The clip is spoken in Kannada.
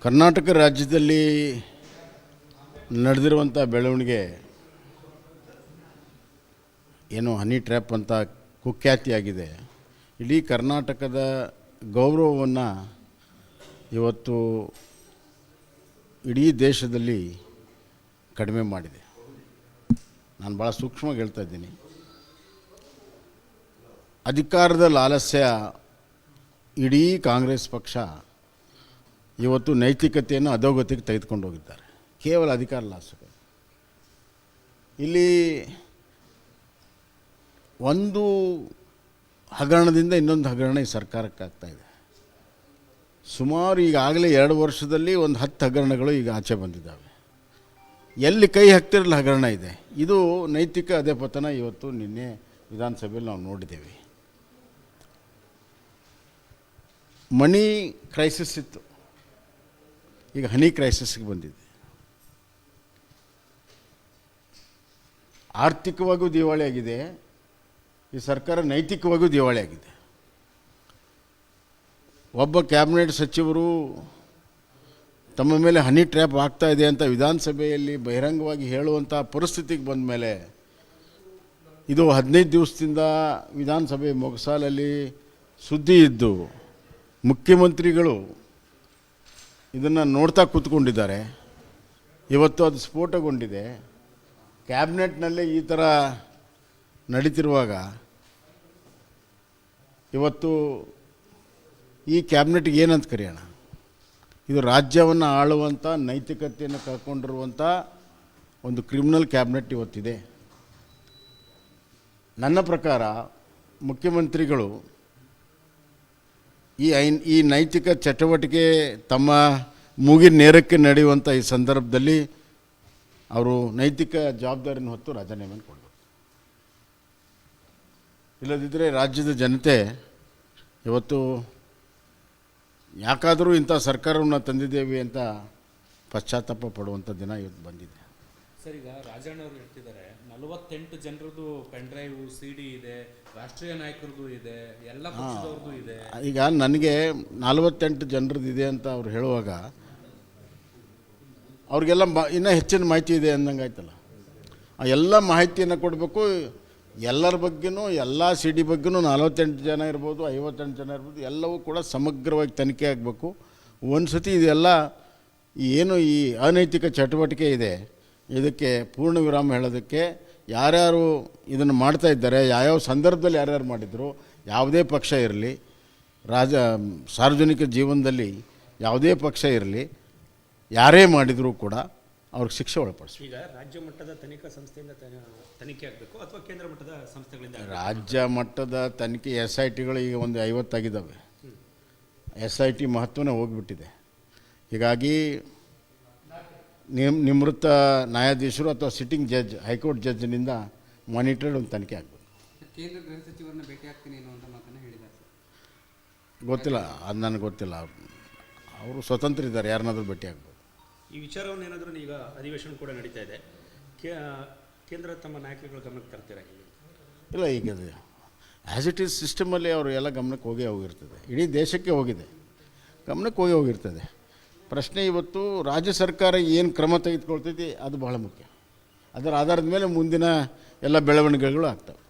ಕರ್ನಾಟಕ ರಾಜ್ಯದಲ್ಲಿ ನಡೆದಿರುವಂಥ ಬೆಳವಣಿಗೆ ಏನು ಹನಿ ಟ್ರ್ಯಾಪ್ ಅಂತ ಕುಖ್ಯಾತಿಯಾಗಿದೆ. ಇಡೀ ಕರ್ನಾಟಕದ ಗೌರವವನ್ನು ಇವತ್ತು ಇಡೀ ದೇಶದಲ್ಲಿ ಕಡಿಮೆ ಮಾಡಿದೆ. ನಾನು ಭಾಳ ಸೂಕ್ಷ್ಮವಾಗಿ ಹೇಳ್ತಾ ಇದ್ದೀನಿ. ಅಧಿಕಾರದ ಲಾಲಸ್ಯ ಇಡೀ ಕಾಂಗ್ರೆಸ್ ಪಕ್ಷ ಇವತ್ತು ನೈತಿಕತೆಯನ್ನು ಅಧೋಗತಿಗೆ ತೆಗೆದುಕೊಂಡು ಹೋಗಿದ್ದಾರೆ. ಕೇವಲ ಅಧಿಕಾರ ಲಾಲಸೆ. ಇಲ್ಲಿ ಒಂದು ಹಗರಣದಿಂದ ಇನ್ನೊಂದು ಹಗರಣ ಈ ಸರ್ಕಾರಕ್ಕೆ ಆಗ್ತಾಯಿದೆ. ಸುಮಾರು ಈಗಾಗಲೇ 2 ವರ್ಷದಲ್ಲಿ ಒಂದು 10 ಹಗರಣಗಳು ಈಗ ಆಚೆ ಬಂದಿದ್ದಾವೆ. ಎಲ್ಲಿ ಕೈ ಹಾಕ್ತಿರಲ್ಲ ಹಗರಣ ಇದೆ. ಇದು ನೈತಿಕ ಅಧಪತನ ಇವತ್ತು ನಿನ್ನೆ ವಿಧಾನಸಭೆಯಲ್ಲಿ ನಾವು ನೋಡಿದ್ದೇವೆ. ಮನಿ ಕ್ರೈಸಿಸ್ ಇತ್ತು, ಈಗ ಹನಿ ಕ್ರೈಸಿಸ್ಗೆ ಬಂದಿದೆ. ಆರ್ಥಿಕವಾಗಿಯೂ ದಿವಾಳಿಯಾಗಿದೆ ಈ ಸರ್ಕಾರ, ನೈತಿಕವಾಗಿಯೂ ದಿವಾಳಿಯಾಗಿದೆ. ಒಬ್ಬ ಕ್ಯಾಬಿನೆಟ್ ಸಚಿವರು ತಮ್ಮ ಮೇಲೆ ಹನಿ ಟ್ರ್ಯಾಪ್ ಆಗ್ತಾ ಇದೆ ಅಂತ ವಿಧಾನಸಭೆಯಲ್ಲಿ ಬಹಿರಂಗವಾಗಿ ಹೇಳುವಂಥ ಪರಿಸ್ಥಿತಿಗೆ ಬಂದ ಮೇಲೆ ಇದು 15 ದಿವಸದಿಂದ ವಿಧಾನಸಭೆ ಮೊಗಸಾಲಲ್ಲಿ ಸುದ್ದಿ ಇದ್ದು ಮುಖ್ಯಮಂತ್ರಿಗಳು ಇದನ್ನು ನೋಡ್ತಾ ಕೂತ್ಕೊಂಡಿದ್ದಾರೆ. ಇವತ್ತು ಅದು ಸ್ಫೋಟಗೊಂಡಿದೆ. ಕ್ಯಾಬಿನೆಟ್ನಲ್ಲೇ ಈ ಥರ ನಡೀತಿರುವಾಗ ಇವತ್ತು ಈ ಕ್ಯಾಬಿನೆಟ್ಗೆ ಏನಂತ ಕರೆಯೋಣ? ಇದು ರಾಜ್ಯವನ್ನು ಆಳುವಂಥ ನೈತಿಕತೆಯನ್ನು ಕಳ್ಕೊಂಡಿರುವಂಥ ಒಂದು ಕ್ರಿಮಿನಲ್ ಕ್ಯಾಬಿನೆಟ್ ಇವತ್ತಿದೆ. ನನ್ನ ಪ್ರಕಾರ ಮುಖ್ಯಮಂತ್ರಿಗಳು ಈ ನೈತಿಕ ಚಟುವಟಿಕೆ ತಮ್ಮ ಮೂಗಿನ ನೇರಕ್ಕೆ ನಡೆಯುವಂಥ ಈ ಸಂದರ್ಭದಲ್ಲಿ ಅವರು ನೈತಿಕ ಜವಾಬ್ದಾರಿಯನ್ನು ಹೊತ್ತು ರಾಜೀನಾಮೆ ಕೊಡಬೇಕು. ಇಲ್ಲದಿದ್ದರೆ ರಾಜ್ಯದ ಜನತೆ ಇವತ್ತು ಯಾಕಾದರೂ ಇಂಥ ಸರ್ಕಾರವನ್ನು ತಂದಿದ್ದೇವೆ ಅಂತ ಪಶ್ಚಾತ್ತಾಪ ಪಡುವಂಥ ದಿನ ಇವತ್ತು ಬಂದಿದೆ. ಸರ್, ಈಗ ರಾಜಣ್ಣವರು ಹೇಳ್ತಿದ್ದಾರೆ 48 ಜನರದ್ದು ಪೆನ್ ಡ್ರೈವ್ CD ಇದೆ, ರಾಷ್ಟ್ರೀಯ ನಾಯಕರದ್ದು ಇದೆ, ಎಲ್ಲ ಪಕ್ಷದವ್ರದ್ದು ಇದೆ. ಈಗ ನನಗೆ 48 ಜನರದ್ದು ಇದೆ ಅಂತ ಅವ್ರು ಹೇಳುವಾಗ ಅವ್ರಿಗೆಲ್ಲ ಇನ್ನೂ ಹೆಚ್ಚಿನ ಮಾಹಿತಿ ಇದೆ ಅಂದಂಗೆ ಆಯ್ತಲ್ಲ. ಆ ಎಲ್ಲ ಮಾಹಿತಿಯನ್ನು ಕೊಡಬೇಕು. ಎಲ್ಲರ ಬಗ್ಗೆನೂ, ಎಲ್ಲ CD ಬಗ್ಗೆನೂ 48 ಜನ ಇರ್ಬೋದು, 58 ಜನ ಇರ್ಬೋದು, ಎಲ್ಲವೂ ಕೂಡ ಸಮಗ್ರವಾಗಿ ತನಿಖೆ ಆಗಬೇಕು. ಒಂದು ಸತಿ ಇದೆಲ್ಲ ಏನು ಈ ಅನೈತಿಕ ಚಟುವಟಿಕೆ ಇದೆ ಇದಕ್ಕೆ ಪೂರ್ಣ ವಿರಾಮ ಹೇಳೋದಕ್ಕೆ ಯಾರ್ಯಾರು ಇದನ್ನು ಮಾಡ್ತಾ ಇದ್ದಾರೆ, ಯಾವ್ಯಾವ ಸಂದರ್ಭದಲ್ಲಿ ಯಾರ್ಯಾರು ಮಾಡಿದರು, ಯಾವುದೇ ಪಕ್ಷ ಇರಲಿ, ಸಾರ್ವಜನಿಕ ಜೀವನದಲ್ಲಿ ಯಾವುದೇ ಪಕ್ಷ ಇರಲಿ, ಯಾರೇ ಮಾಡಿದರೂ ಕೂಡ ಅವ್ರಿಗೆ ಶಿಕ್ಷೆ ಒಳಪಡಿಸಿ. ಈಗ ರಾಜ್ಯ ಮಟ್ಟದ ತನಿಖಾ ಸಂಸ್ಥೆಯಿಂದ ತನಿಖೆ ಆಗಬೇಕು ಅಥವಾ ಕೇಂದ್ರ ಮಟ್ಟದ ಸಂಸ್ಥೆಗಳಿಂದ? ರಾಜ್ಯ ಮಟ್ಟದ ತನಿಖೆ SITಗಳು ಈಗ ಒಂದು 50 ಆಗಿದ್ದಾವೆ. SIT ಮಹತ್ವನೇ ಹೋಗಿಬಿಟ್ಟಿದೆ. ಹೀಗಾಗಿ ನಿವೃತ್ತ ನ್ಯಾಯಾಧೀಶರು ಅಥವಾ ಸಿಟ್ಟಿಂಗ್ ಜಡ್ಜ್, ಹೈಕೋರ್ಟ್ ಜಡ್ಜ್ನಿಂದ ಮಾನಿಟರ್ಡ್ ಒಂದು ತನಿಖೆ ಆಗಬೇಕು. ಕೇಂದ್ರ ಗೃಹ ಸಚಿವರನ್ನ ಭೇಟಿ ಆಗ್ತೀನಿ ಅನ್ನುವಂಥ ಮಾತನ್ನು ಹೇಳಿದ್ದಾರೆ. ಗೊತ್ತಿಲ್ಲ, ಅದು ನನಗೆ ಗೊತ್ತಿಲ್ಲ. ಅವರು ಸ್ವತಂತ್ರ ಇದ್ದಾರೆ, ಯಾರನ್ನಾದ್ರೂ ಭೇಟಿ ಆಗ್ಬೋದು. ಈ ವಿಚಾರವನ್ನು ಏನಾದರೂ ಈಗ ಅಧಿವೇಶನ ಕೂಡ ನಡೀತಾ ಇದೆ, ಕೇಂದ್ರ ತಮ್ಮ ನಾಯಕರುಗಳ ಗಮನಕ್ಕೆ ತರ್ತೀರಾ? ಇಲ್ಲ, ಈಗ ಆ್ಯಸ್ ಇಟ್ ಈಸ್ ಸಿಸ್ಟಮಲ್ಲಿ ಅವರು ಎಲ್ಲ ಗಮನಕ್ಕೆ ಹೋಗಿರ್ತದೆ. ಇಡೀ ದೇಶಕ್ಕೆ ಹೋಗಿದೆ, ಗಮನಕ್ಕೆ ಹೋಗಿರ್ತದೆ. ಪ್ರಶ್ನೆ ಇವತ್ತು ರಾಜ್ಯ ಸರ್ಕಾರ ಏನು ಕ್ರಮ ತೆಗೆದುಕೊಳ್ತೈತಿ ಅದು ಬಹಳ ಮುಖ್ಯ. ಅದರ ಆಧಾರದ ಮೇಲೆ ಮುಂದಿನ ಎಲ್ಲ ಬೆಳವಣಿಗೆಗಳು ಆಗ್ತವೆ.